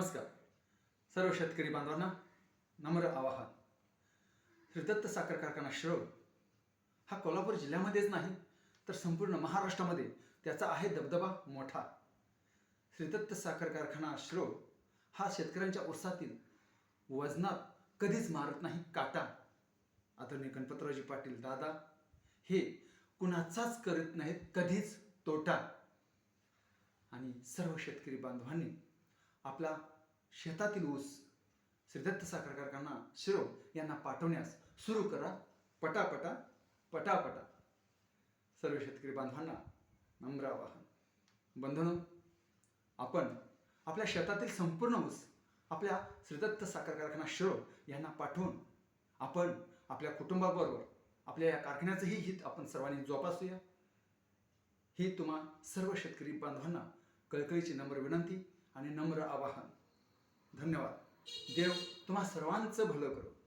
नमस्कार. सर्व शेतकरी बांधवांना नम्र आवाहन. श्री दत्त साखर कारखाना शिरोळ हा कोल्हापूर जिल्ह्यामध्येच नाही तर संपूर्ण महाराष्ट्रामध्ये त्याचा आहे दबदबा मोठा. श्री दत्त साखर कारखाना शिरोळ हा शेतकऱ्यांच्या उर्सातील वजनात कधीच मारत नाही काटा. आदरणीय गणपतरावजी पाटील दादा हे कुणाचाच करत नाहीत कधीच तोटा. आणि सर्व शेतकरी बांधवांनी आपला शेतातील ऊस श्री दत्त साखर कारखाना शिरोळ यांना पाठवण्यास सुरू करा. पटापटा पटापटा. सर्व शेतकरी बांधवांना नम्र आवाहन. बंधूंनो, आपण आपल्या शेतातील संपूर्ण ऊस आपल्या श्री दत्त साखर कारखाना शिरोळ यांना पाठवून आपण आपल्या कुटुंबाबरोबर आपल्या या कारखान्याचंही हित आपण सर्वांनी जोपासूया. ही तुम्हा सर्व शेतकरी बांधवांना कळकळीची नम्र विनंती आणि नम्र आवाहन. धन्यवाद. देव तुम्हा सर्वांचं भलं करो.